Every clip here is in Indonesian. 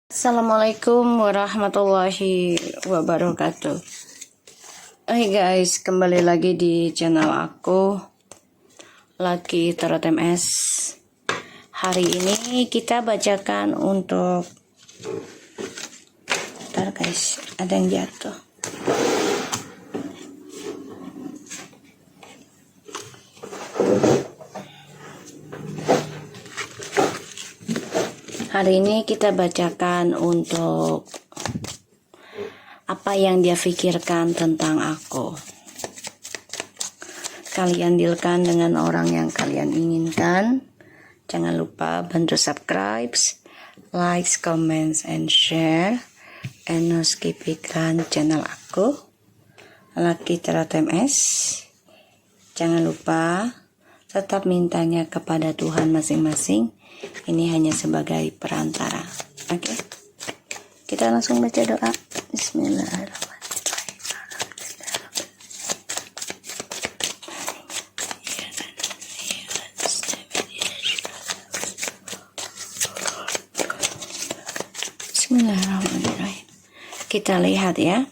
Assalamualaikum warahmatullahi wabarakatuh. Hai guys, kembali lagi di channel aku Lucky Tarot MS. Hari ini kita bacakan untuk bentar guys, ada yang jatuh. Hari ini kita bacakan untuk apa yang dia pikirkan tentang aku. Kalian dealkan dengan orang yang kalian inginkan. Jangan lupa bantu subscribe, like, comments, and share. And no skip iklan channel aku, Lucky Tarot MS. Jangan lupa tetap mintanya kepada Tuhan masing-masing. Ini hanya sebagai perantara. Oke, kita langsung baca doa. Bismillahirrahmanirrahim. Bismillahirrahmanirrahim. Kita lihat ya.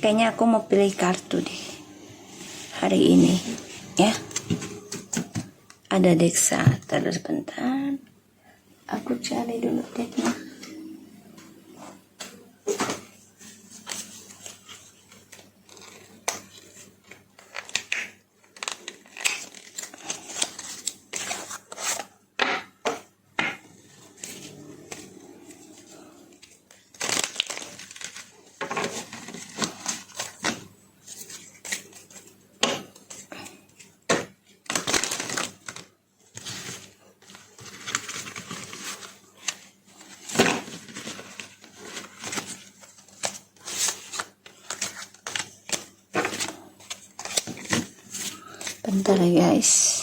Kayaknya aku mau pilih kartu deh hari ini ya. Ada deksa, terus bentar aku cari dulu deknya. Bentar ya guys,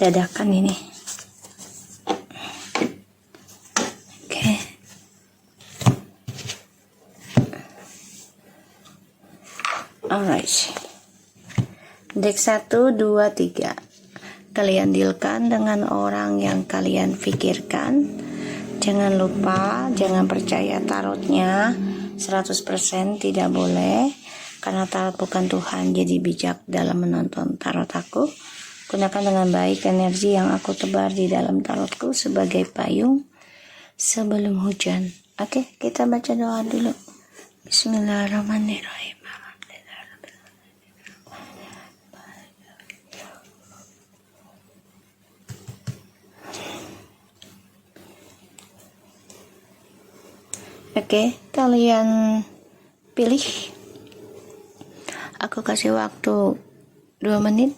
dadakan ini. Oke. Alright. Deck 1, 2, 3. Kalian dealkan dengan orang yang kalian pikirkan. Jangan lupa, jangan percaya tarotnya 100%, tidak boleh. Karena tarot bukan Tuhan, jadi bijak dalam menonton tarot aku. Gunakan dengan baik energi yang aku tebar di dalam tarotku sebagai payung sebelum hujan. Oke, kita baca doa dulu. Bismillahirrahmanirrahim. Oke, kalian pilih. Aku kasih waktu 2 menit.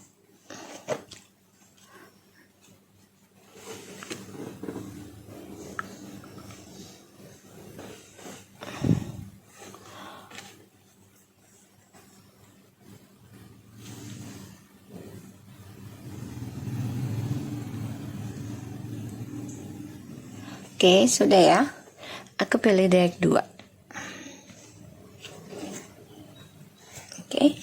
Oke, sudah ya. Aku pilih deck 2. Oke,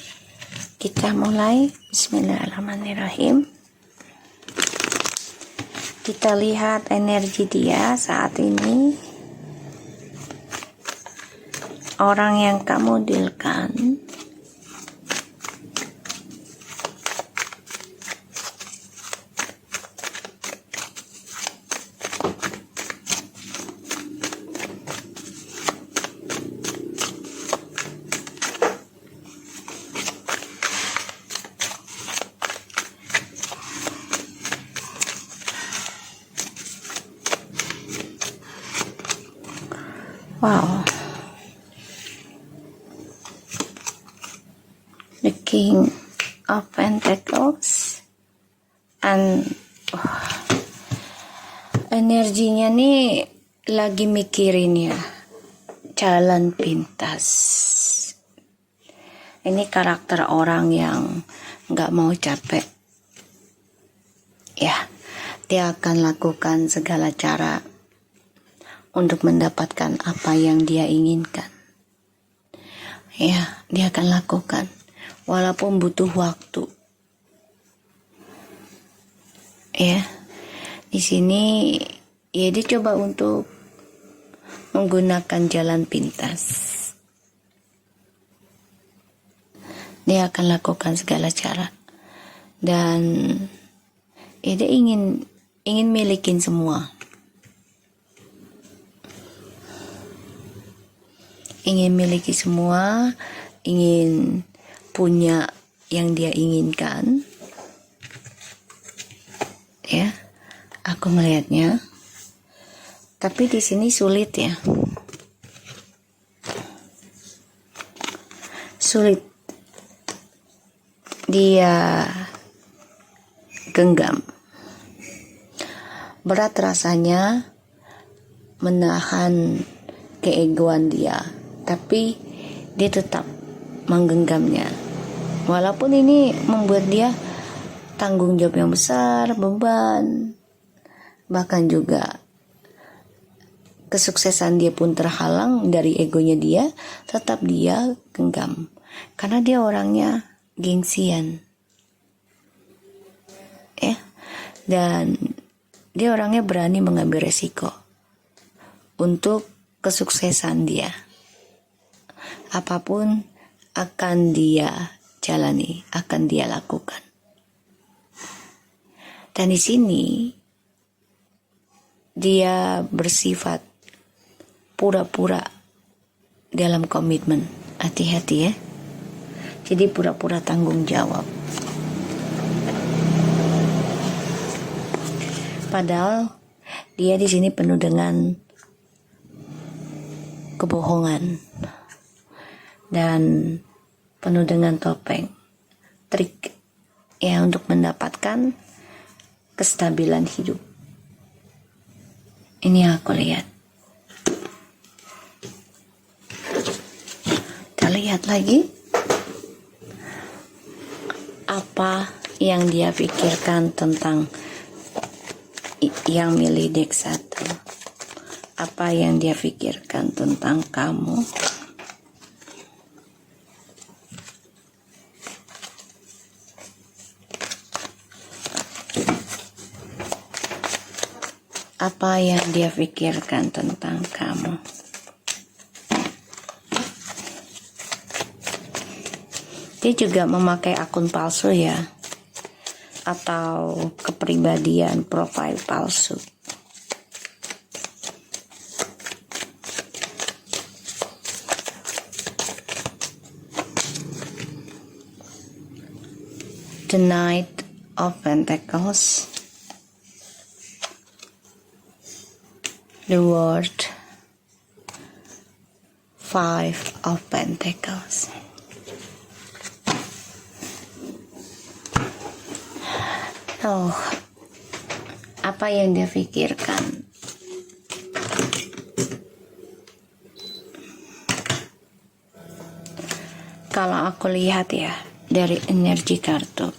kita mulai. Bismillahirrahmanirrahim. Kita lihat energi dia saat ini. Orang yang kamu dealkan. Wow, the King of Pentacles, and energinya nih lagi mikirin ya, jalan pintas. Ini karakter orang yang nggak mau capek, ya. Dia akan lakukan segala cara untuk mendapatkan apa yang dia inginkan. Ya, dia akan lakukan walaupun butuh waktu. Ya, di sini ya dia coba untuk menggunakan jalan pintas. Dia akan lakukan segala cara, dan ya dia ingin milikin semua, ingin miliki semua, ingin punya yang dia inginkan. Ya, aku melihatnya. Tapi di sini sulit ya. Sulit. Dia genggam. Berat rasanya menahan keegoan dia, tapi dia tetap menggenggamnya. Walaupun ini membuat dia tanggung jawab yang besar, beban, bahkan juga kesuksesan dia pun terhalang dari egonya dia, tetap dia genggam. Karena dia orangnya gengsian. Ya. Dan dia orangnya berani mengambil resiko untuk kesuksesan dia. Apapun akan dia jalani, akan dia lakukan. Dan di sini dia bersifat pura-pura dalam komitmen. Hati-hati ya. Jadi pura-pura tanggung jawab. Padahal dia di sini penuh dengan kebohongan dan penuh dengan topeng, trik ya untuk mendapatkan kestabilan hidup. Ini yang aku lihat. Kita lihat lagi apa yang dia pikirkan tentang yang milih deck 1. Apa yang dia pikirkan tentang kamu. Apa yang dia pikirkan tentang kamu. Dia juga memakai akun palsu ya, atau kepribadian profil palsu. The Knight of Pentacles, the World, 5 of Pentacles. Oh, apa yang dia pikirkan? Kalau aku lihat ya dari energi kartu,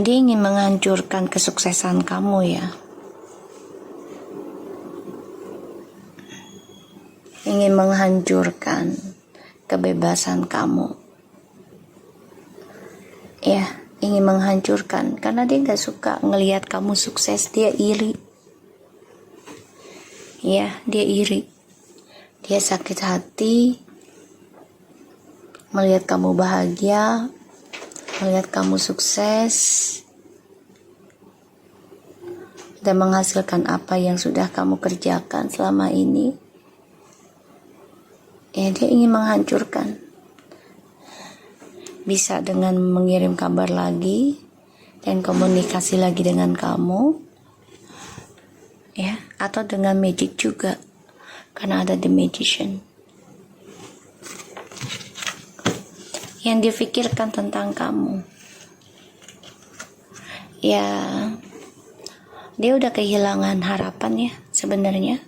dia ingin menghancurkan kesuksesan kamu ya. Ingin menghancurkan kebebasan kamu. Ya, ingin menghancurkan. Karena dia gak suka ngelihat kamu sukses. Dia iri. Ya, dia iri. Dia sakit hati melihat kamu bahagia, melihat kamu sukses, dan menghasilkan apa yang sudah kamu kerjakan selama ini. Ya, dia ingin menghancurkan. Bisa dengan mengirim kabar lagi dan komunikasi lagi dengan kamu, ya, atau dengan magic juga, karena ada the magician. Yang difikirkan tentang kamu, ya, dia udah kehilangan harapan ya sebenarnya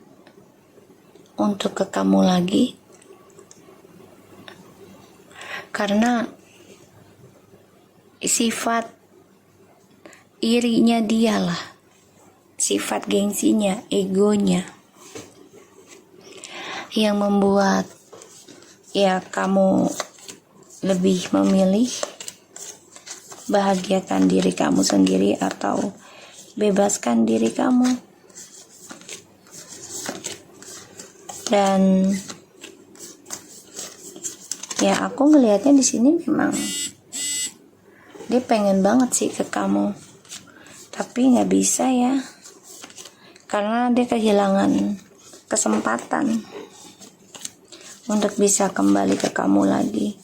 untuk ke kamu lagi. Karena sifat irinya dialah, sifat gengsinya, egonya, yang membuat ya kamu lebih memilih bahagiakan diri kamu sendiri atau bebaskan diri kamu. Dan ya aku ngelihatnya di sini memang dia pengen banget sih ke kamu, tapi nggak bisa ya, karena dia kehilangan kesempatan untuk bisa kembali ke kamu lagi.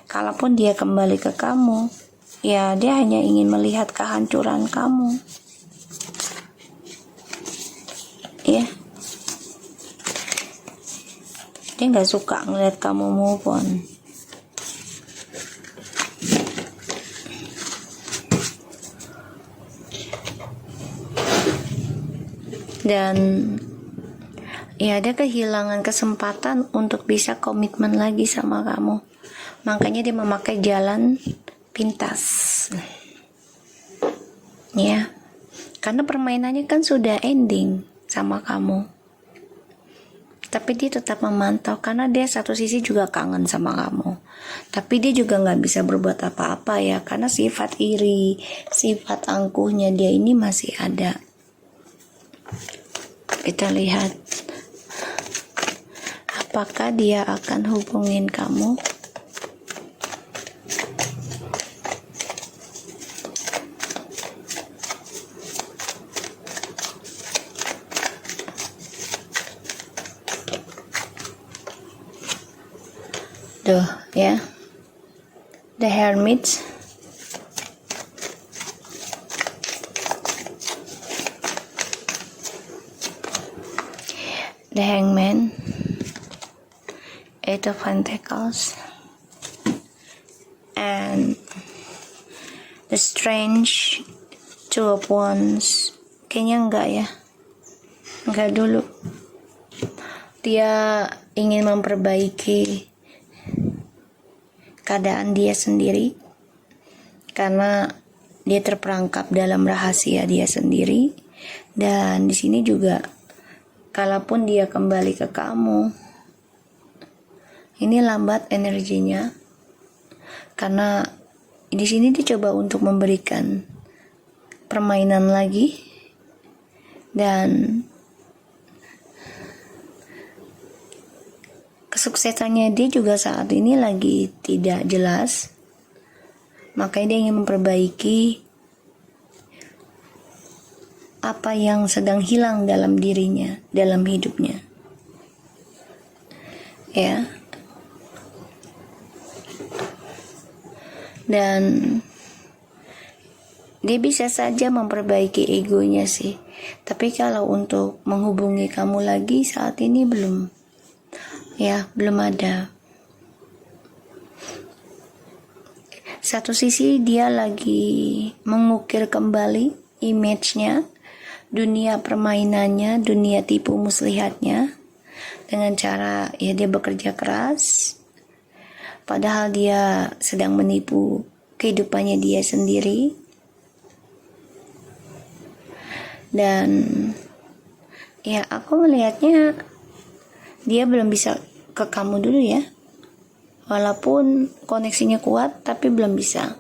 Kalaupun dia kembali ke kamu, ya dia hanya ingin melihat kehancuran kamu. Ya, dia nggak suka ngeliat kamu move on. Dan ya dia kehilangan kesempatan untuk bisa komitmen lagi sama kamu. Makanya dia memakai jalan pintas. Ya, karena permainannya kan sudah ending sama kamu. Tapi dia tetap memantau karena dia satu sisi juga kangen sama kamu. Tapi dia juga nggak bisa berbuat apa-apa ya, karena sifat iri, sifat angkuhnya dia ini masih ada. Kita lihat apakah dia akan hubungin kamu. Tuh ya, The Hermit, The Hangman, Eight of Pentacles, and The Strange, Two of Wands. Kayaknya enggak ya, enggak dulu. Dia ingin memperbaiki keadaan dia sendiri karena dia terperangkap dalam rahasia dia sendiri. Dan di sini juga, kalaupun dia kembali ke kamu, ini lambat energinya, karena di sini dia coba untuk memberikan permainan lagi, dan kesuksesannya dia juga saat ini lagi tidak jelas. Makanya dia ingin memperbaiki apa yang sedang hilang dalam dirinya, dalam hidupnya. Ya. Dan dia bisa saja memperbaiki egonya sih. Tapi kalau untuk menghubungi kamu lagi saat ini belum. Ya, belum ada. Satu sisi dia lagi mengukir kembali image-nya, dunia permainannya, dunia tipu muslihatnya, dengan cara ya dia bekerja keras, padahal dia sedang menipu kehidupannya dia sendiri. Dan ya aku melihatnya dia belum bisa ke kamu dulu ya, walaupun koneksinya kuat tapi belum bisa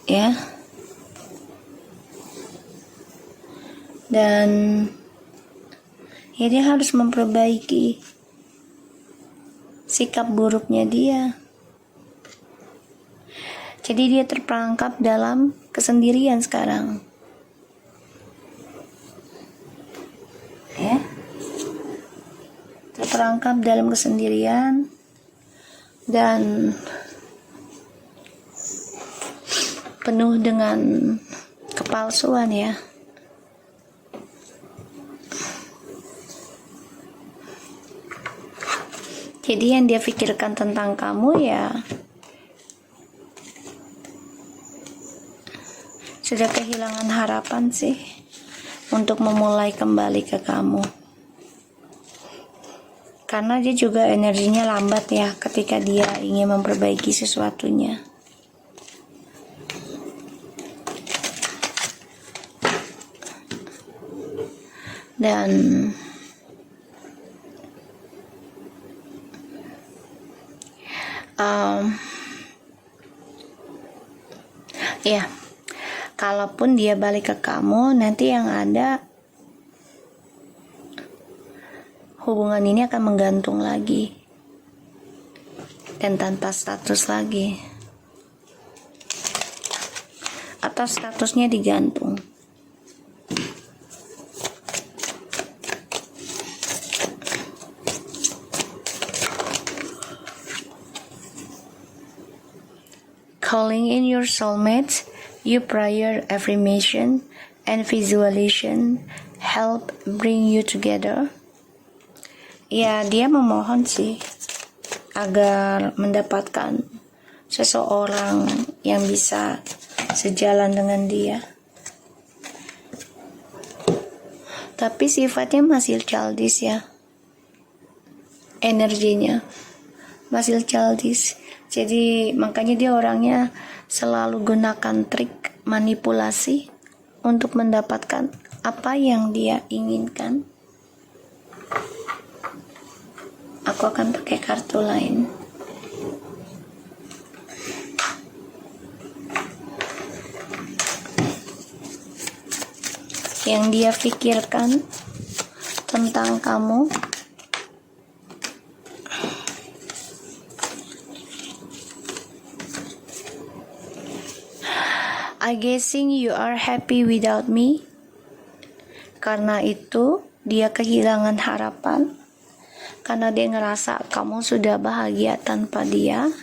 ya. Dan ya dia harus memperbaiki sikap buruknya dia. Jadi dia terperangkap dalam kesendirian sekarang ya, terperangkap dalam kesendirian dan penuh dengan kepalsuan ya. Jadi yang dia pikirkan tentang kamu ya sudah kehilangan harapan sih untuk memulai kembali ke kamu. Karena dia juga energinya lambat ya ketika dia ingin memperbaiki sesuatunya. Dan Ya, kalaupun dia balik ke kamu, nanti yang ada hubungan ini akan menggantung lagi dan tanpa status lagi, atau statusnya digantung. Calling in your soulmates, your prayer, affirmation, and visualization help bring you together. Ya, dia memohon sih agar mendapatkan seseorang yang bisa sejalan dengan dia. Tapi sifatnya masih childish ya. Energinya masih childish. Jadi makanya dia orangnya selalu gunakan trik manipulasi untuk mendapatkan apa yang dia inginkan. Aku akan pakai kartu lain. Yang dia pikirkan tentang kamu. I guessing you are happy without me. Karena itu dia kehilangan harapan. Karena dia ngerasa kamu sudah bahagia tanpa dia.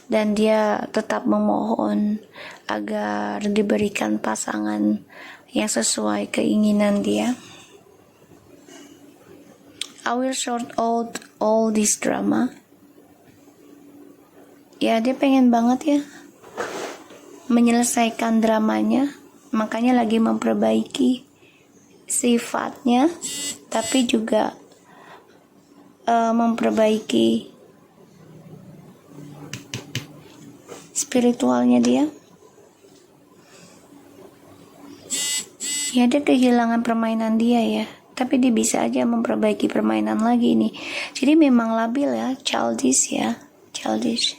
Dan dia tetap memohon agar diberikan pasangan yang sesuai keinginan dia. I will sort out all this drama. Ya, dia pengen banget ya menyelesaikan dramanya, makanya lagi memperbaiki sifatnya, tapi juga memperbaiki spiritualnya dia. Ya, dia kehilangan permainan dia ya, tapi dia bisa aja memperbaiki permainan lagi nih. Jadi memang labil ya, childish ya, childish.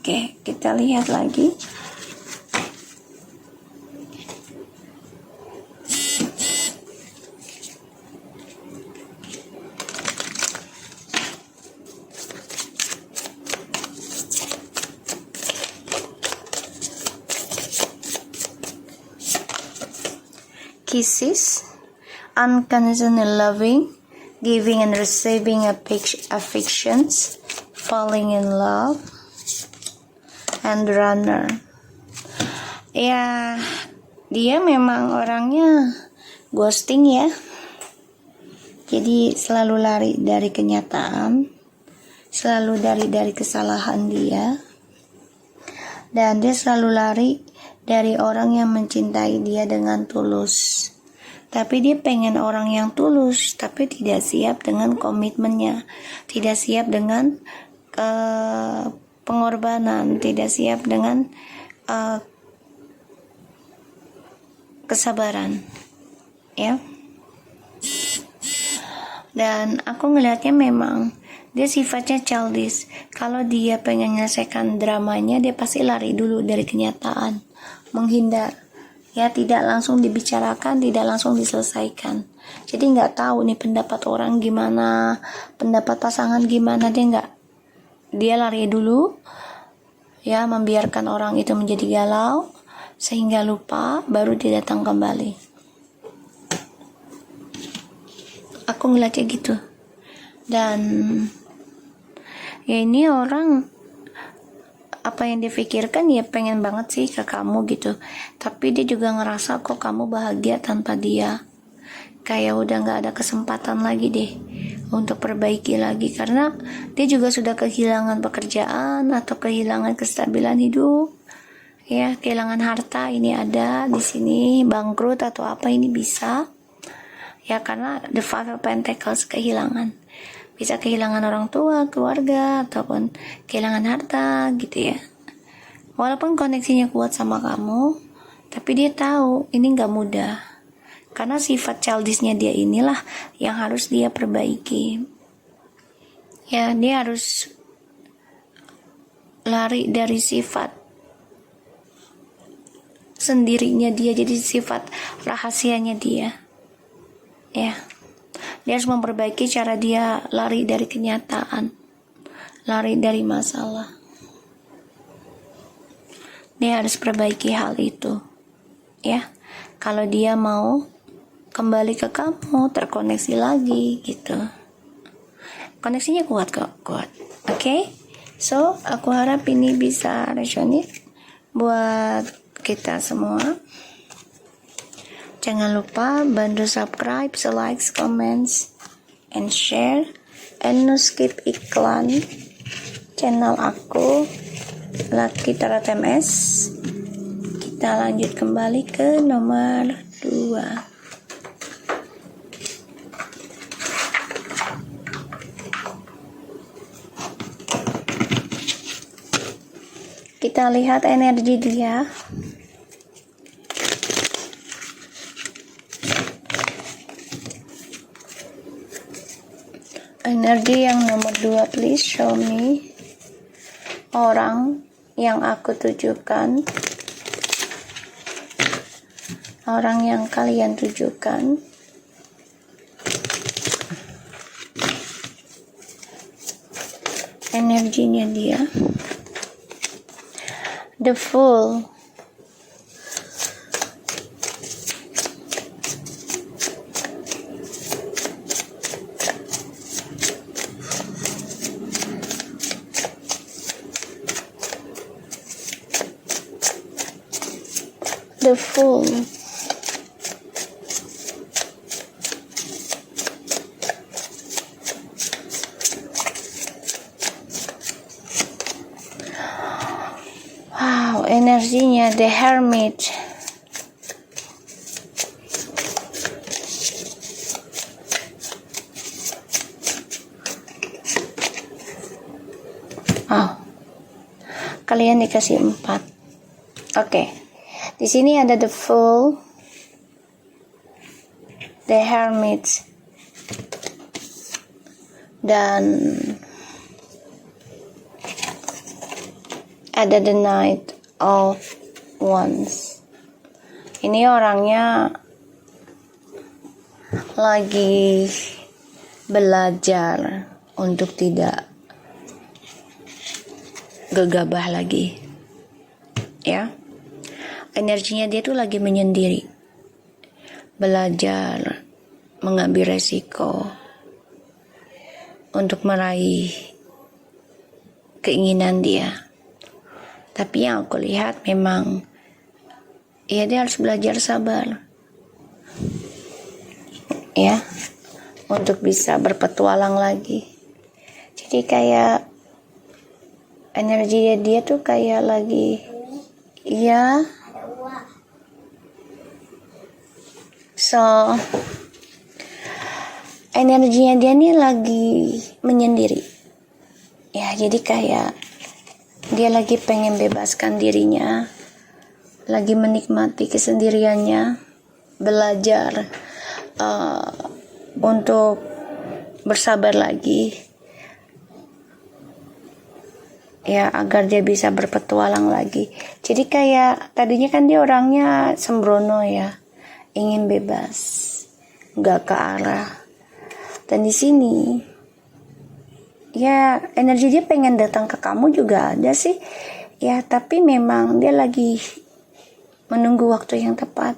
Oke, kita lihat lagi. Kisses, unconditional loving, giving and receiving affections, falling in love, and runner. Ya, dia memang orangnya ghosting ya. Jadi selalu lari dari kenyataan, selalu dari kesalahan dia. Dan dia selalu lari dari orang yang mencintai dia dengan tulus. Tapi dia pengen orang yang tulus, tapi tidak siap dengan komitmennya, tidak siap dengan pengorbanan, tidak siap dengan kesabaran, ya. Dan aku ngelihatnya memang dia sifatnya childish. Kalau dia pengen menyelesaikan dramanya, dia pasti lari dulu dari kenyataan, menghindar, ya, tidak langsung dibicarakan, tidak langsung diselesaikan. Jadi nggak tahu nih pendapat orang gimana, pendapat pasangan gimana, dia lari dulu, ya, membiarkan orang itu menjadi galau sehingga lupa, baru dia datang kembali. Aku ngeliatnya gitu. Dan ya, ini orang apa yang dia pikirkan ya pengen banget sih ke kamu gitu, tapi dia juga ngerasa kok kamu bahagia tanpa dia, kayak udah gak ada kesempatan lagi deh untuk perbaiki lagi, karena dia juga sudah kehilangan pekerjaan atau kehilangan kestabilan hidup, ya, kehilangan harta. Ini ada di sini bangkrut atau apa, ini bisa ya, karena the Five of Pentacles, kehilangan, bisa kehilangan orang tua, keluarga, ataupun kehilangan harta gitu ya. Walaupun koneksinya kuat sama kamu, tapi dia tahu ini gak mudah, karena sifat childishnya dia inilah yang harus dia perbaiki. Ya, dia harus lari dari sifat sendirinya dia, jadi sifat rahasianya dia. Ya, dia harus memperbaiki cara dia lari dari kenyataan, lari dari masalah. Dia harus perbaiki hal itu. Ya, kalau dia mau kembali ke kamu, terkoneksi lagi gitu. Koneksinya kuat kok, kuat. Oke? So, aku harap ini bisa resonate buat kita semua. Jangan lupa bantu subscribe, like, comments, and share. And no skip iklan channel aku, Lucky Tarot MS. Kita lanjut kembali ke nomor 2. Kita lihat energi dia. Energi yang nomor 2, please show me orang yang aku tujukan, orang yang kalian tujukan. Energinya dia. The Fool. The Fool. Wow, energinya The Hermit. Oh, kalian dikasih 4. Oke. Di sini ada The Fool, The Hermit, dan ada The Knight of Wands. Ini orangnya lagi belajar untuk tidak gegabah lagi, ya. Energinya dia tuh lagi menyendiri, belajar mengambil resiko untuk meraih keinginan dia. Tapi yang aku lihat memang ya dia harus belajar sabar, ya, untuk bisa berpetualang lagi. Jadi kayak energi dia tuh kayak lagi, ya. So, energinya dia nih lagi menyendiri. Ya, jadi kayak dia lagi pengen bebaskan dirinya, lagi menikmati kesendiriannya, belajar untuk bersabar lagi. Ya, agar dia bisa berpetualang lagi. Jadi kayak tadinya kan dia orangnya sembrono ya, ingin bebas, nggak ke arah. Dan di sini, ya energi dia pengen datang ke kamu juga ada sih, ya. Tapi memang dia lagi menunggu waktu yang tepat.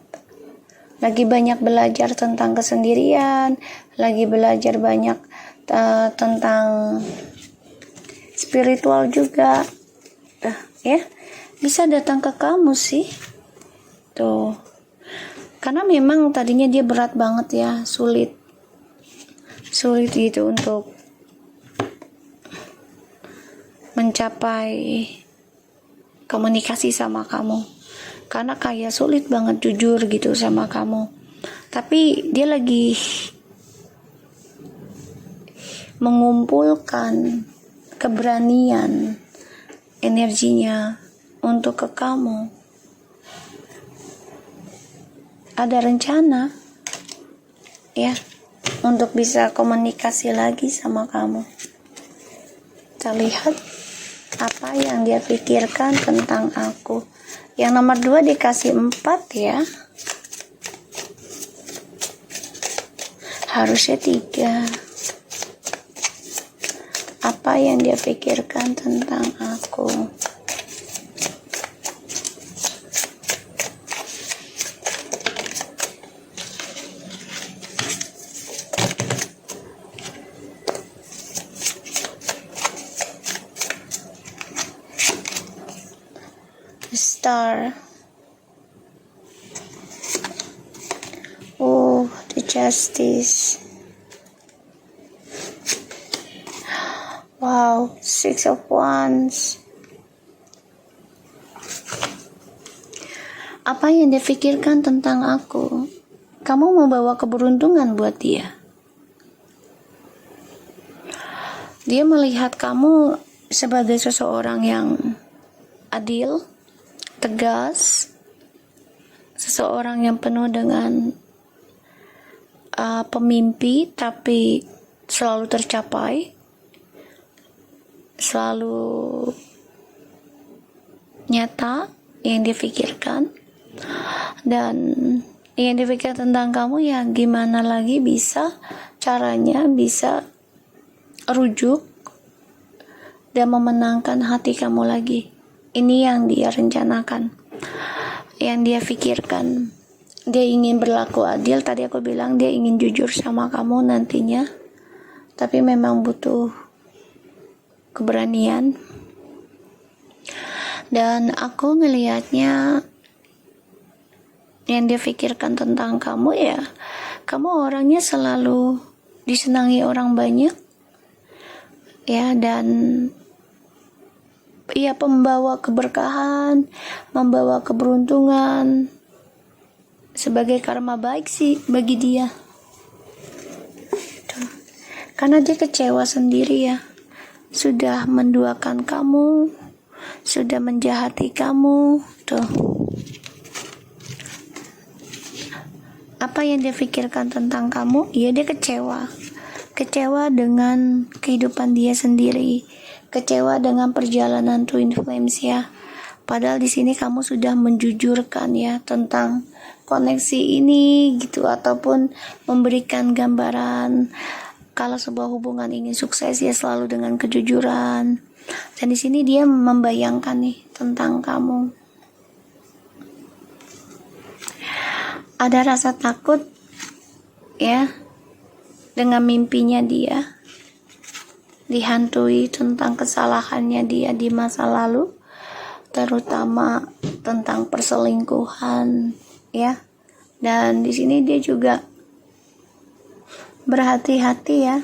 Lagi banyak belajar tentang kesendirian, lagi belajar banyak tentang spiritual juga. Ya, bisa datang ke kamu sih, tuh. Karena memang tadinya dia berat banget ya, sulit gitu untuk mencapai komunikasi sama kamu. Karena kayak sulit banget jujur gitu sama kamu. Tapi dia lagi mengumpulkan keberanian energinya untuk ke kamu. Ada rencana ya untuk bisa komunikasi lagi sama kamu. Kita lihat Apa yang dia pikirkan tentang aku? Yang nomor 2 dikasih 4 ya. Harusnya 3. Apa yang dia pikirkan tentang aku? Star. Oh, the Justice. Wow, 6 of Wands. Apa yang dia pikirkan tentang aku? Kamu membawa keberuntungan buat dia. Dia melihat kamu sebagai seseorang yang adil, tegas, seseorang yang penuh dengan pemimpi tapi selalu tercapai, selalu nyata yang difikirkan. Dan yang dipikirkan tentang kamu ya gimana lagi bisa caranya bisa rujuk dan memenangkan hati kamu lagi. Ini yang dia rencanakan, yang dia pikirkan. Dia ingin berlaku adil. Tadi aku bilang dia ingin jujur sama kamu nantinya, tapi memang butuh keberanian. Dan aku ngelihatnya yang dia pikirkan tentang kamu ya, kamu orangnya selalu disenangi orang banyak ya, dan ia pembawa keberkahan, membawa keberuntungan sebagai karma baik sih bagi dia. Karena dia kecewa sendiri ya, sudah menduakan kamu, sudah menjahati kamu. Tuh, apa yang dia pikirkan tentang kamu? Ya dia kecewa dengan kehidupan dia sendiri, kecewa dengan perjalanan Twin Flames ya. Padahal di sini kamu sudah menjujurkan ya tentang koneksi ini gitu, ataupun memberikan gambaran kalau sebuah hubungan ingin sukses ya selalu dengan kejujuran. Dan di sini dia membayangkan nih tentang kamu. Ada rasa takut ya dengan mimpinya dia, dihantui tentang kesalahannya dia di masa lalu, terutama tentang perselingkuhan ya. Dan di sini dia juga berhati-hati ya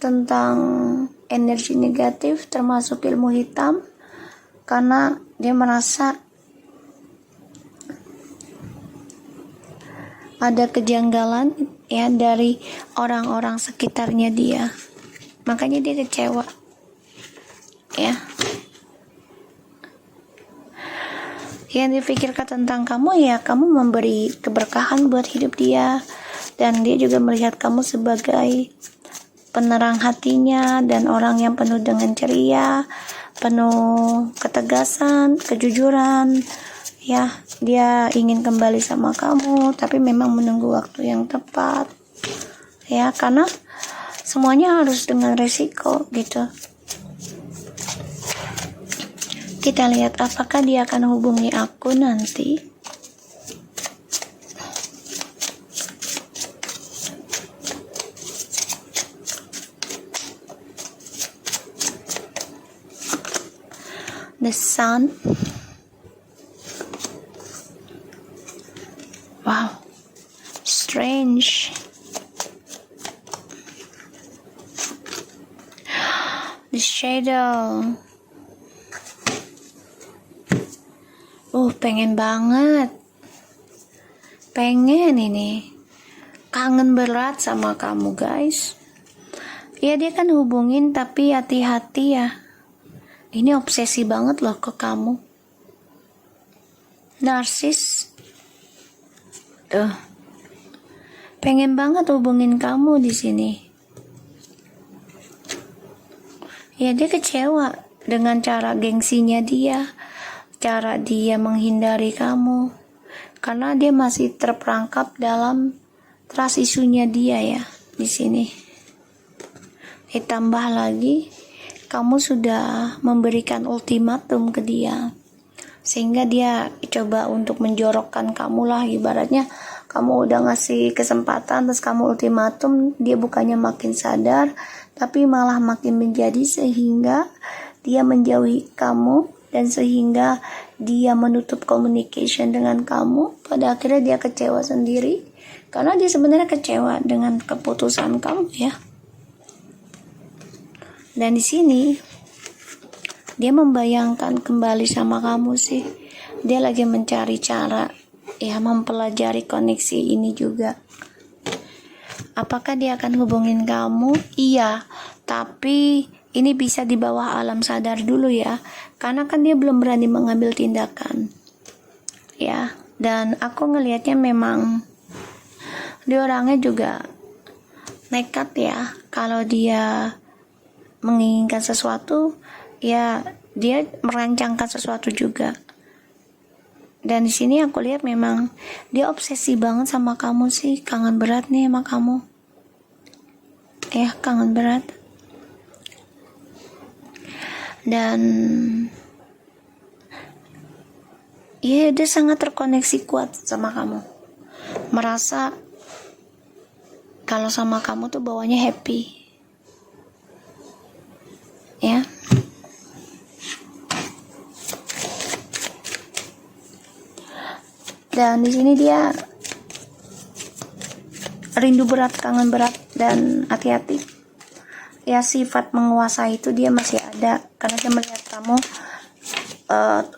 tentang energi negatif termasuk ilmu hitam, karena dia merasa ada kejanggalan ya dari orang-orang sekitarnya dia. Makanya dia kecewa ya. Yang dipikirkan tentang kamu ya, kamu memberi keberkahan buat hidup dia, dan dia juga melihat kamu sebagai penerang hatinya dan orang yang penuh dengan ceria, penuh ketegasan, kejujuran ya. Dia ingin kembali sama kamu, tapi memang menunggu waktu yang tepat ya, karena semuanya harus dengan resiko gitu. Kita lihat apakah dia akan hubungi aku nanti. The Sun. Wow, strange. The Shadow. Pengen banget. Pengen ini. Kangen berat sama kamu guys. Ya dia kan hubungin tapi hati-hati ya. Ini obsesi banget loh ke kamu. Narsis. Tuh. Pengen banget hubungin kamu di sini. Ya dia kecewa dengan cara gengsinya dia, cara dia menghindari kamu, karena dia masih terperangkap dalam trust isunya dia ya di sini. Ditambah lagi kamu sudah memberikan ultimatum ke dia, sehingga dia coba untuk menjorokkan kamu lah, ibaratnya kamu udah ngasih kesempatan terus kamu ultimatum, dia bukannya makin sadar tapi malah makin menjadi, sehingga dia menjauhi kamu dan sehingga dia menutup communication dengan kamu. Pada akhirnya dia kecewa sendiri karena dia sebenarnya kecewa dengan keputusan kamu ya. Dan di sini dia membayangkan kembali sama kamu sih. Dia lagi mencari cara ya, mempelajari koneksi ini juga. Apakah dia akan hubungin kamu? Iya, tapi ini bisa di bawah alam sadar dulu ya, karena kan dia belum berani mengambil tindakan ya. Dan aku ngelihatnya memang dia orangnya juga nekat ya. Kalau dia menginginkan sesuatu ya, dia merancangkan sesuatu juga. Dan di sini aku lihat memang dia obsesi banget sama kamu sih, kangen berat nih sama kamu. Ya, kangen berat. Dan ya dia sangat terkoneksi kuat sama kamu. Merasa kalau sama kamu tuh bawanya happy. Ya. Dan di sini dia rindu berat, kangen berat, dan hati-hati. Ya, sifat menguasai itu dia masih ada karena dia melihat kamu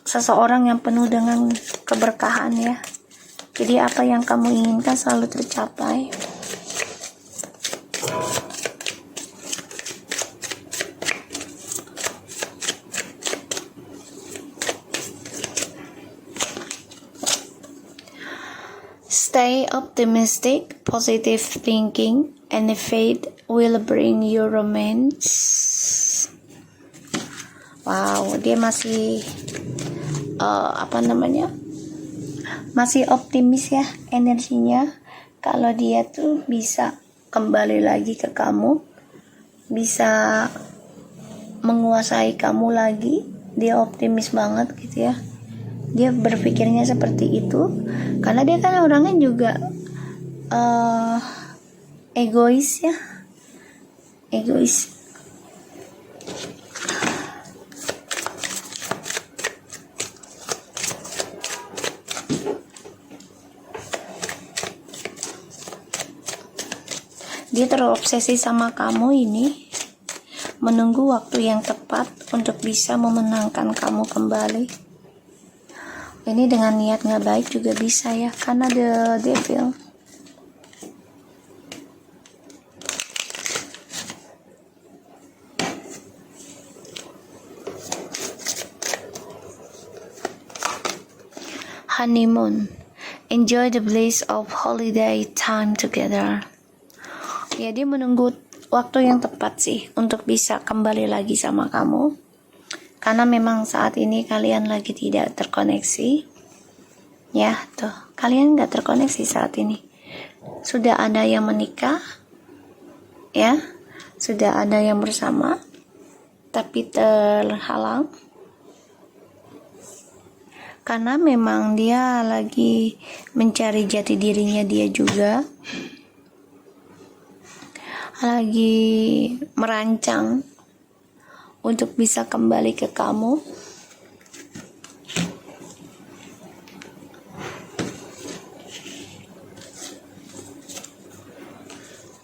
seseorang yang penuh dengan keberkahan ya. Jadi apa yang kamu inginkan selalu tercapai. Stay optimistic, positive thinking, and faith will bring you romance. Wow, dia masih masih optimis ya energinya. Kalau dia tuh bisa kembali lagi ke kamu, bisa menguasai kamu lagi, dia optimis banget gitu ya. Dia berpikirnya seperti itu karena dia kan orangnya juga egois ya, egois. Dia terobsesi sama kamu ini, menunggu waktu yang tepat untuk bisa memenangkan kamu kembali. Ini dengan niat nggak baik juga bisa ya, karena the devil. Honeymoon, enjoy the bliss of holiday time together. Ya, dia menunggu waktu yang tepat sih untuk bisa kembali lagi sama kamu. Karena memang saat ini kalian lagi tidak terkoneksi. Ya, tuh. Kalian gak terkoneksi saat ini. Sudah ada yang menikah. Ya. Sudah ada yang bersama. Tapi terhalang. Karena memang dia lagi mencari jati dirinya dia juga. Lagi merancang untuk bisa kembali ke kamu.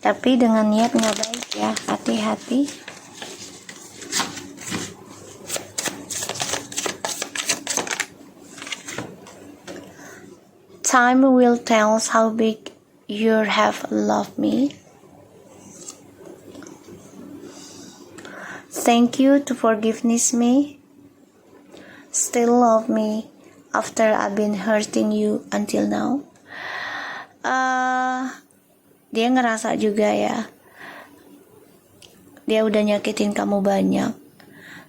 Tapi dengan niat nggak baik ya, hati-hati. Time will tell how big you have loved me. Thank you to forgiveness me. Still love me after I've been hurting you until now. Dia ngerasa juga ya, dia udah nyakitin kamu banyak,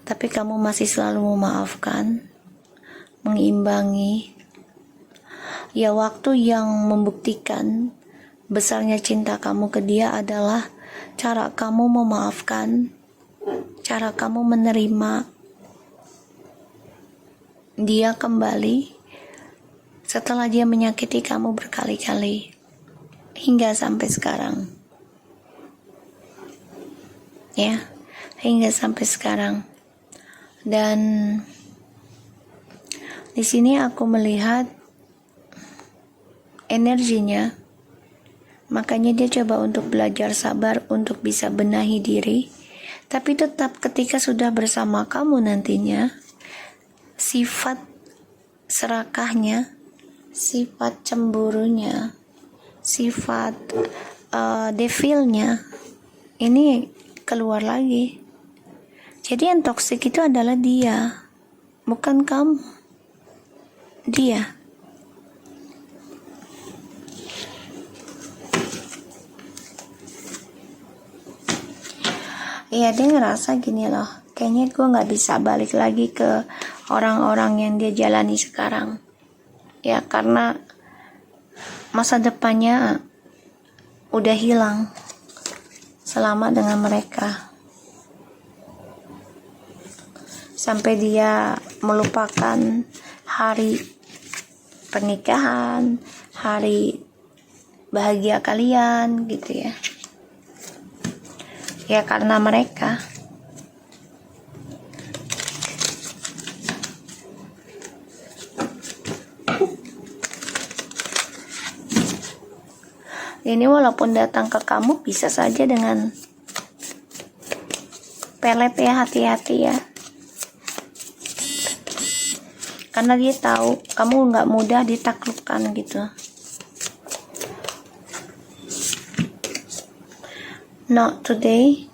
tapi kamu masih selalu memaafkan, mengimbangi. Ya, waktu yang membuktikan besarnya cinta kamu ke dia adalah cara kamu memaafkan, cara kamu menerima dia kembali setelah dia menyakiti kamu berkali-kali hingga sampai sekarang. Ya, hingga sampai sekarang. Dan di sini aku melihat energinya. Makanya dia coba untuk belajar sabar untuk bisa benahi diri. Tapi tetap ketika sudah bersama kamu nantinya, sifat serakahnya, sifat cemburunya, sifat devilnya ini keluar lagi. Jadi yang toksik itu adalah dia, bukan kamu. Dia. Iya, dia ngerasa gini loh, kayaknya gue gak bisa balik lagi ke orang-orang yang dia jalani sekarang. Ya, karena masa depannya udah hilang selama dengan mereka. Sampai dia melupakan hari pernikahan, hari bahagia kalian gitu ya. Ya karena mereka. Ini walaupun datang ke kamu bisa saja dengan pelet ya, hati-hati ya. Karena dia tahu kamu nggak mudah ditaklukkan gitu. Not today.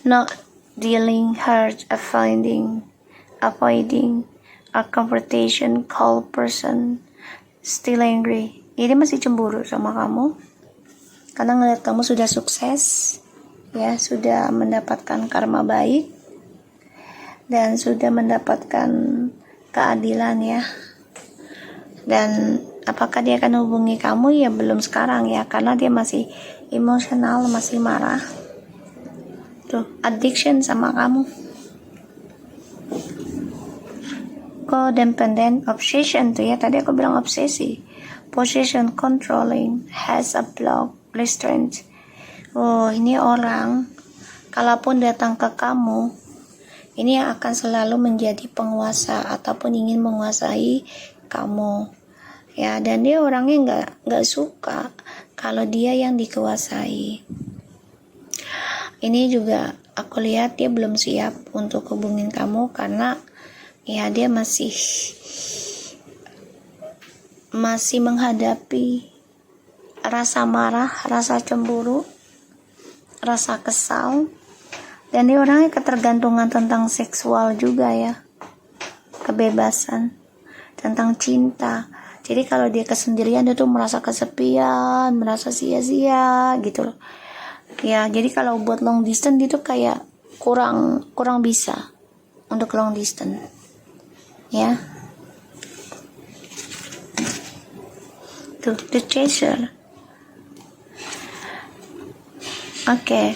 Not dealing hurt, avoiding a confrontation, cold person, still angry. Jadi masih cemburu sama kamu karena ngeliat kamu sudah sukses, ya, sudah mendapatkan karma baik dan sudah mendapatkan keadilan ya. Dan apakah dia akan hubungi kamu? Ya belum sekarang ya, karena dia masih emosional, masih marah. Tuh, addiction sama kamu. Codependent, obsession tuh ya, tadi aku bilang obsesi. Possession, controlling, has a block, restraint. Oh, ini orang kalaupun datang ke kamu, ini akan selalu menjadi penguasa ataupun ingin menguasai kamu. Ya, dan dia orangnya nggak suka kalau dia yang dikuasai. Ini juga aku lihat dia belum siap untuk hubungin kamu karena ya dia masih menghadapi rasa marah, rasa cemburu, rasa kesal, dan dia orangnya ketergantungan tentang seksual juga ya, kebebasan, tentang cinta. Jadi kalau dia kesendirian dia tuh merasa kesepian, merasa sia-sia gitu loh. Ya, jadi kalau buat long distance itu kayak kurang bisa untuk long distance. Ya. Tuh, the chaser. Oke.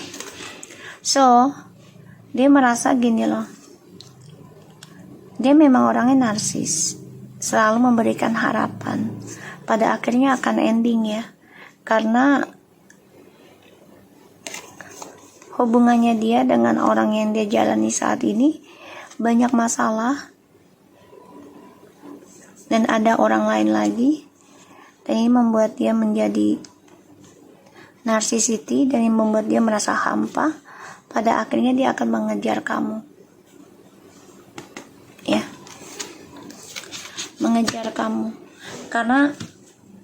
So, dia merasa gini loh. Dia memang orangnya narsis. Selalu memberikan harapan. Pada akhirnya akan ending ya. Karena hubungannya dia dengan orang yang dia jalani saat ini banyak masalah. Dan ada orang lain lagi. Dan ini membuat dia menjadi narsisiti dan ini membuat dia merasa hampa. Pada akhirnya dia akan mengejar kamu. Ya. Mengejar kamu. Karena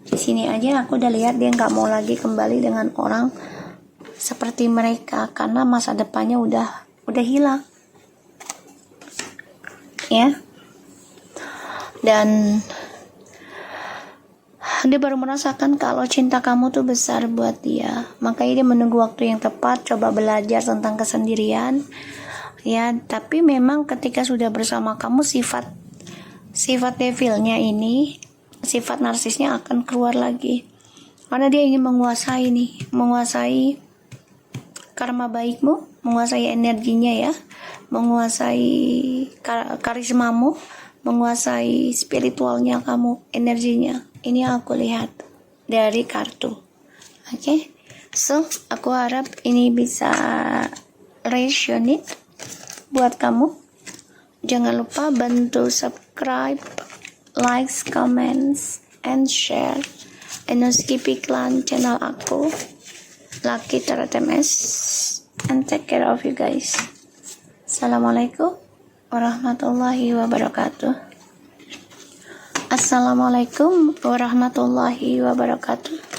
di sini aja aku udah lihat dia nggak mau lagi kembali dengan orang seperti mereka karena masa depannya udah hilang. Ya. Dan dia baru merasakan kalau cinta kamu tuh besar buat dia. Makanya dia menunggu waktu yang tepat, coba belajar tentang kesendirian. ya. Tapi memang ketika sudah bersama kamu, sifat devilnya ini, sifat narsisnya akan keluar lagi, karena dia ingin menguasai karma baikmu, menguasai energinya ya, menguasai karismamu, menguasai spiritualnya kamu, energinya. Ini yang aku lihat dari kartu. Oke. So, aku harap ini bisa resonate buat kamu. Jangan lupa bantu subscribe, likes, comments, and share Enoski Clan channel aku, Lucky Tarot MS, and take care of you guys. Assalamualaikum warahmatullahi wabarakatuh. Assalamualaikum warahmatullahi wabarakatuh.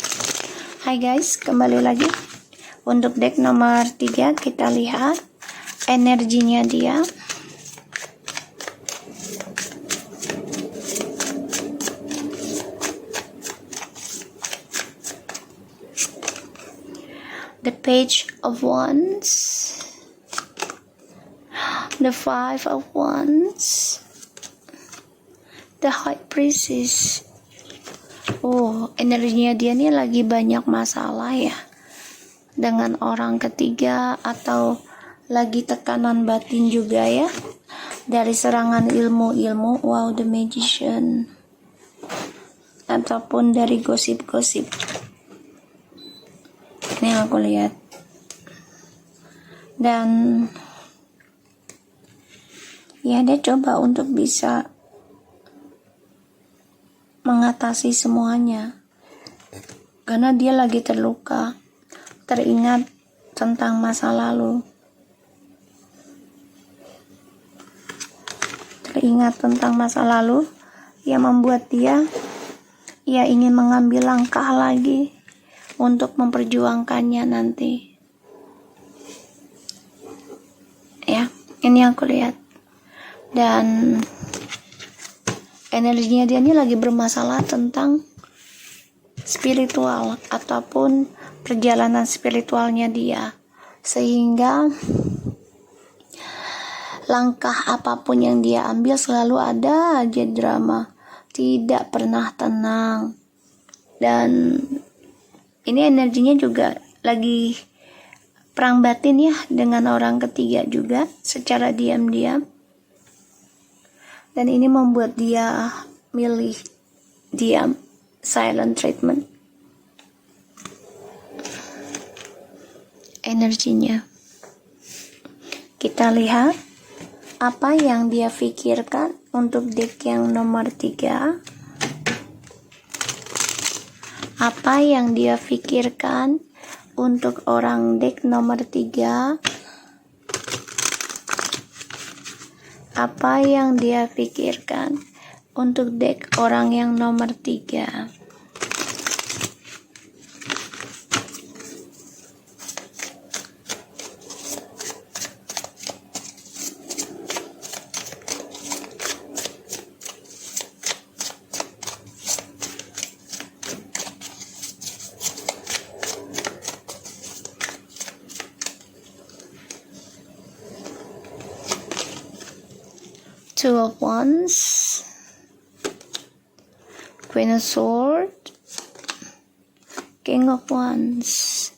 Hai guys, kembali lagi untuk deck nomor 3. Kita lihat energinya dia. The Page of Wands, the Five of Wands, the High Priestess. Oh, energinya dia nih lagi banyak masalah ya, dengan orang ketiga, atau lagi tekanan batin juga ya, dari serangan ilmu-ilmu. Wow, the Magician, ataupun dari gosip-gosip. Ini yang aku lihat. Dan ya, dia coba untuk bisa mengatasi semuanya, karena dia lagi terluka, teringat tentang masa lalu, yang membuat dia ingin mengambil langkah lagi untuk memperjuangkannya nanti. Ya, ini yang aku lihat. Dan energinya dia ini lagi bermasalah tentang spiritual ataupun perjalanan spiritualnya dia, sehingga langkah apapun yang dia ambil selalu ada aja drama, tidak pernah tenang. Dan ini energinya juga lagi perang batin ya, dengan orang ketiga juga secara diam-diam. Dan ini membuat dia milih diam, silent treatment. Energinya. Kita lihat apa yang dia pikirkan untuk deck yang nomor 3. Apa yang dia pikirkan untuk orang deck nomor 3. Apa yang dia pikirkan untuk deck orang yang nomor 3. Two of Wands, Queen of Swords, King of Wands,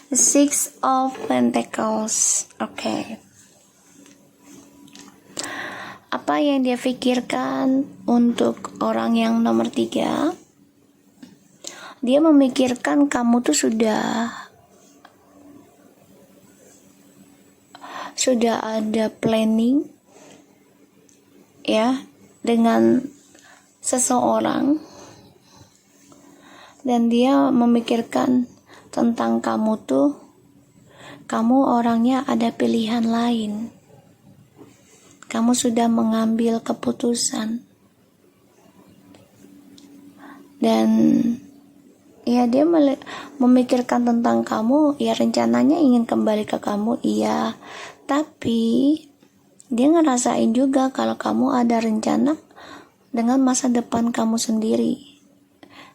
the Six of Pentacles. Oke. Apa yang dia pikirkan untuk orang yang nomor 3? Dia memikirkan kamu tuh sudah ada planning ya dengan seseorang, dan dia memikirkan tentang kamu tuh, kamu orangnya ada pilihan lain, kamu sudah mengambil keputusan. Dan ya, dia memikirkan tentang kamu, ya rencananya ingin kembali ke kamu, iya. Tapi dia ngerasain juga kalau kamu ada rencana dengan masa depan kamu sendiri.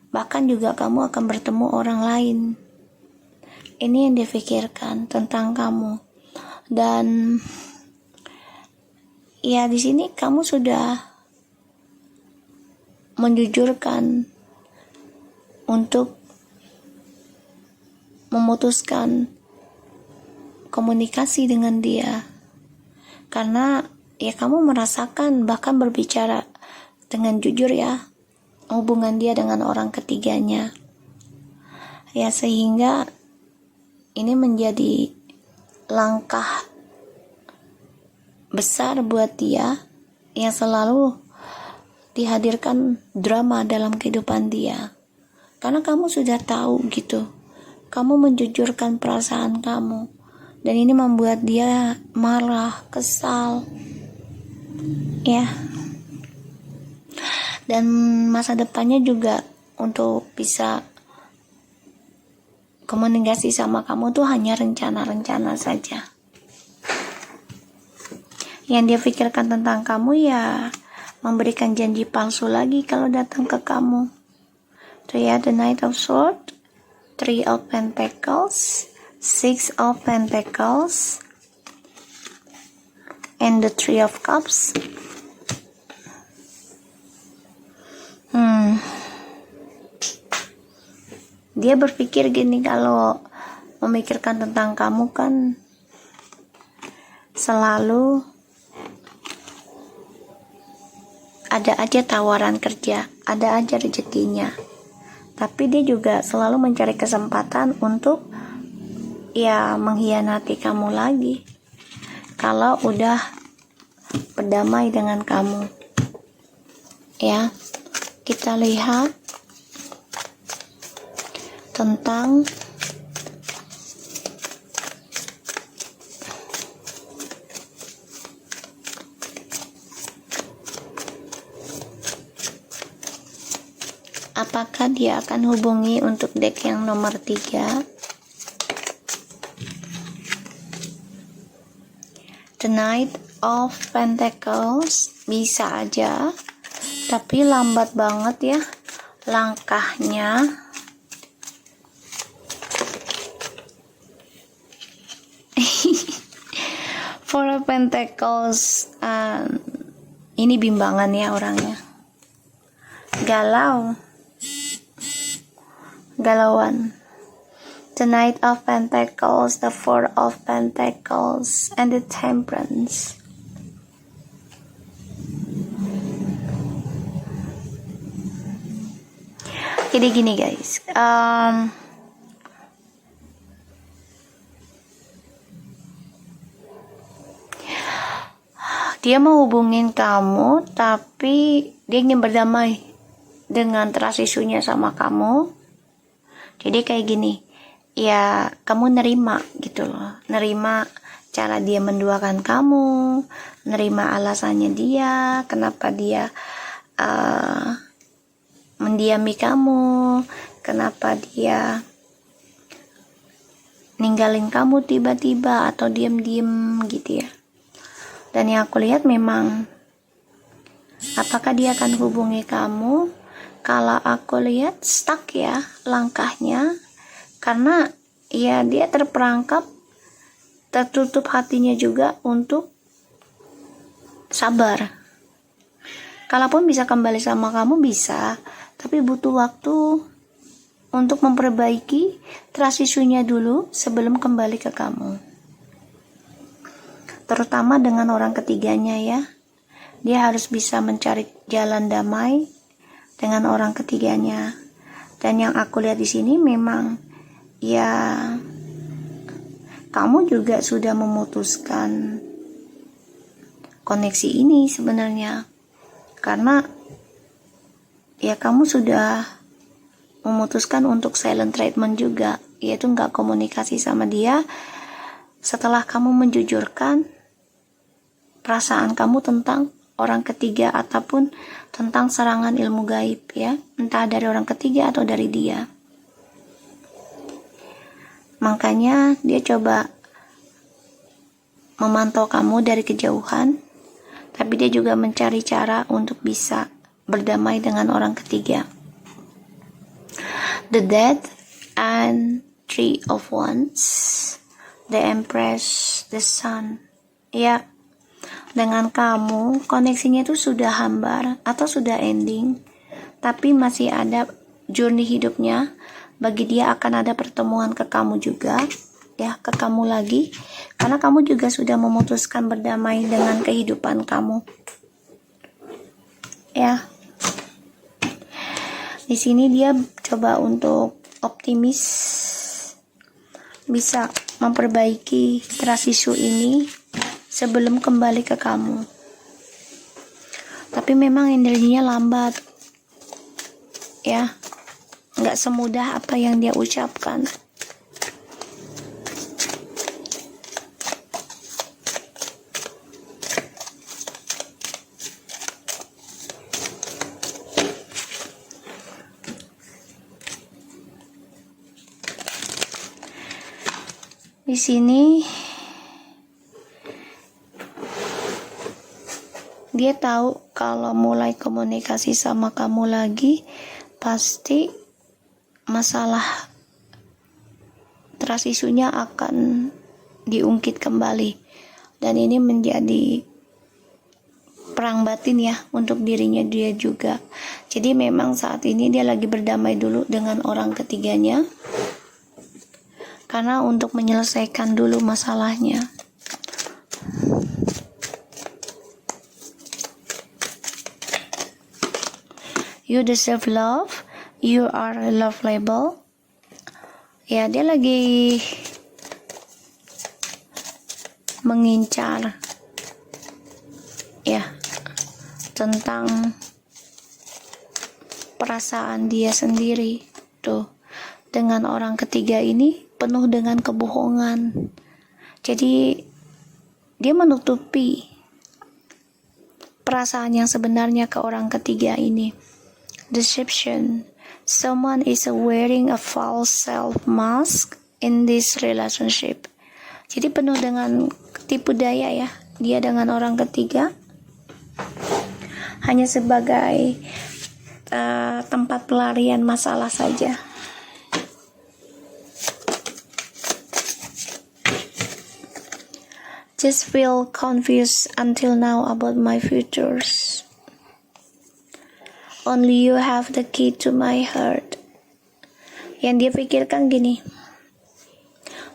Bahkan juga kamu akan bertemu orang lain. Ini yang dia pikirkan tentang kamu. Dan ya di sini kamu sudah menjujurkan untuk memutuskan komunikasi dengan dia. Karena ya kamu merasakan, bahkan berbicara dengan jujur ya, hubungan dia dengan orang ketiganya. Ya sehingga ini menjadi langkah besar buat dia yang selalu dihadirkan drama dalam kehidupan dia. Karena kamu sudah tahu gitu, kamu menjujurkan perasaan kamu, dan ini membuat dia marah, kesal ya. Dan masa depannya juga untuk bisa komunikasi sama kamu tuh hanya rencana-rencana saja. Yang dia pikirkan tentang kamu ya memberikan janji palsu lagi kalau datang ke kamu. So ya, the Knight of Swords, Three of Pentacles, Six of Pentacles, and the Three of Cups. Dia berpikir gini, kalau memikirkan tentang kamu kan selalu ada aja tawaran kerja, ada aja rezekinya. Tapi dia juga selalu mencari kesempatan untuk ya mengkhianati kamu lagi kalau udah berdamai dengan kamu. Ya, kita lihat tentang apakah dia akan hubungi untuk deck yang nomor 3. The Knight of Pentacles, bisa aja, tapi lambat banget ya langkahnya. Four of Pentacles, ini bimbangan ya orangnya, galauan. The Knight of Pentacles, the Four of Pentacles, and the Temperance. Jadi gini guys, dia mau hubungin kamu, tapi dia ingin berdamai dengan trust isunya sama kamu. Jadi kayak gini, ya kamu nerima gitu loh, nerima cara dia menduakan kamu, nerima alasannya dia, kenapa dia mendiami kamu, kenapa dia ninggalin kamu tiba-tiba atau diam-diam gitu ya. Dan yang aku lihat memang, apakah dia akan hubungi kamu? Kalau aku lihat stuck ya langkahnya, karena ya dia terperangkap, tertutup hatinya juga untuk sabar. Kalaupun bisa kembali sama kamu bisa, tapi butuh waktu untuk memperbaiki trust issue-nya dulu sebelum kembali ke kamu. Terutama dengan orang ketiganya ya. Dia harus bisa mencari jalan damai dengan orang ketiganya. Dan yang aku lihat di sini memang ya kamu juga sudah memutuskan koneksi ini sebenarnya. Karena ya kamu sudah memutuskan untuk silent treatment juga, yaitu nggak komunikasi sama dia setelah kamu menjujurkan perasaan kamu tentang orang ketiga ataupun tentang serangan ilmu gaib ya, entah dari orang ketiga atau dari dia. Makanya dia coba memantau kamu dari kejauhan, tapi dia juga mencari cara untuk bisa berdamai dengan orang ketiga. The Death and Three of Wands, the Empress, the Sun. Ya, dengan kamu koneksinya itu sudah hambar atau sudah ending, tapi masih ada journey hidupnya. Bagi dia akan ada pertemuan ke kamu juga, ya, ke kamu lagi, karena kamu juga sudah memutuskan berdamai dengan kehidupan kamu. Ya, di sini dia coba untuk optimis, bisa memperbaiki trust issue ini sebelum kembali ke kamu. Tapi memang energinya lambat, ya, nggak semudah apa yang dia ucapkan. Di sini dia tahu kalau mulai komunikasi sama kamu lagi pasti masalah trust isunya akan diungkit kembali, dan ini menjadi perang batin ya untuk dirinya dia juga. Jadi memang saat ini dia lagi berdamai dulu dengan orang ketiganya, karena untuk menyelesaikan dulu masalahnya. You deserve love, you are lovable. Ya, dia lagi mengincar, ya, tentang perasaan dia sendiri. Tuh, dengan orang ketiga ini penuh dengan kebohongan. Jadi dia menutupi perasaan yang sebenarnya ke orang ketiga ini. Deception. Someone is wearing a false self mask in this relationship. Jadi penuh dengan tipu daya ya. Dia dengan orang ketiga hanya sebagai tempat pelarian masalah saja. Just feel confused until now about my futures. Only you have the key to my heart. Yang dia pikirkan gini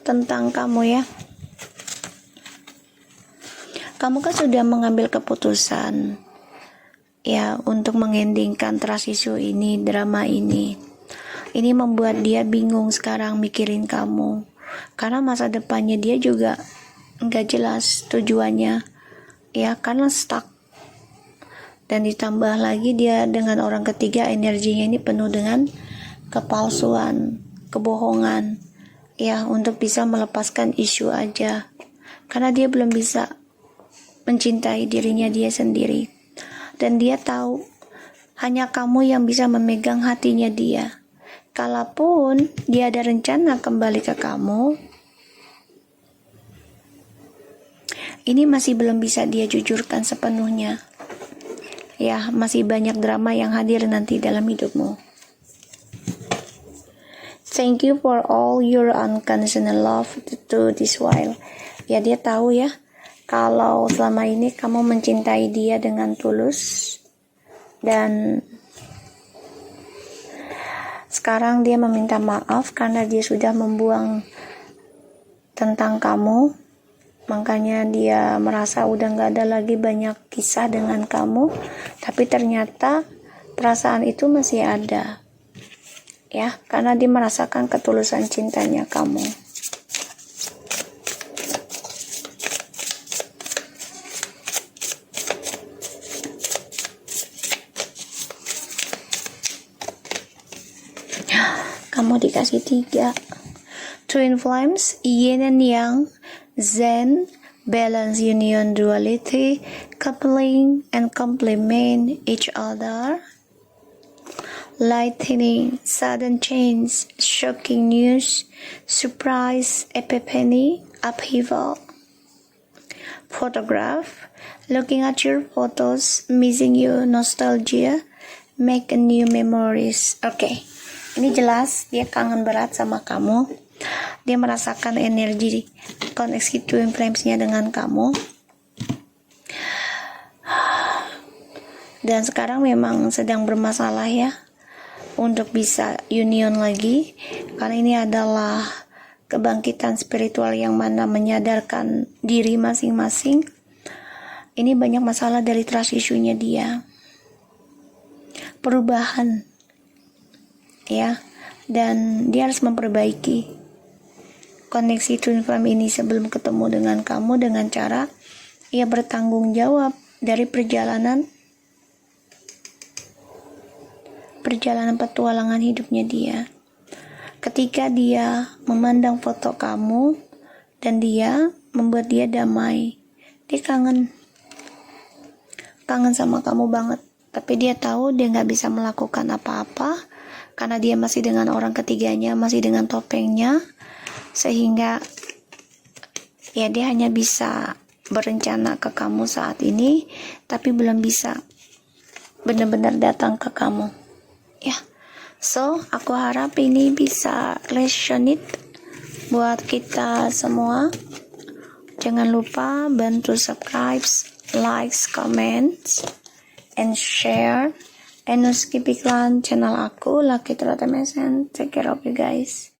tentang kamu ya. Kamu kan sudah mengambil keputusan ya untuk mengendingkan trust issue ini, drama ini. Ini membuat dia bingung sekarang mikirin kamu. Karena masa depannya dia juga nggak jelas tujuannya. Ya, karena stuck. Dan ditambah lagi dia dengan orang ketiga, energinya ini penuh dengan kepalsuan, kebohongan, ya, untuk bisa melepaskan isu aja, karena dia belum bisa mencintai dirinya dia sendiri, dan dia tahu hanya kamu yang bisa memegang hatinya dia. Kalaupun dia ada rencana kembali ke kamu, ini masih belum bisa dia jujurkan sepenuhnya. Ya, masih banyak drama yang hadir nanti dalam hidupmu. Thank you for all your unconditional love to this while. Ya, dia tahu ya, kalau selama ini kamu mencintai dia dengan tulus, dan sekarang dia meminta maaf karena dia sudah membuang tentang kamu. Makanya dia merasa udah gak ada lagi banyak kisah dengan kamu, tapi ternyata perasaan itu masih ada, ya, karena dia merasakan ketulusan cintanya kamu. Kamu dikasih 3 Twin Flames, Yin and Yang, Zen, Balance, Union, Duality, Coupling and complement each other, Lightning, Sudden Change, Shocking News, Surprise, Epiphany, Upheaval. Photograph, Looking at your photos, Missing you, Nostalgia, Make a new memories. Oke, ini jelas dia kangen berat sama kamu. Dia merasakan energi koneksi twin flames-nya dengan kamu. Dan sekarang memang sedang bermasalah ya untuk bisa union lagi, karena ini adalah kebangkitan spiritual yang mana menyadarkan diri masing-masing. Ini banyak masalah dari trust issue-nya dia, perubahan ya, dan dia harus memperbaiki koneksi twin flame ini sebelum ketemu dengan kamu, dengan cara ia bertanggung jawab dari perjalanan petualangan hidupnya dia. Ketika dia memandang foto kamu dan dia membuat dia damai, dia kangen sama kamu banget, tapi dia tahu dia nggak bisa melakukan apa-apa karena dia masih dengan orang ketiganya, masih dengan topengnya, sehingga ya dia hanya bisa berencana ke kamu saat ini, tapi belum bisa benar-benar datang ke kamu ya. So aku harap ini bisa resonate buat kita semua. Jangan lupa bantu subscribe, likes, comments, and share, and no skip iklan channel aku, Lucky Trotemesen. Take care of you guys.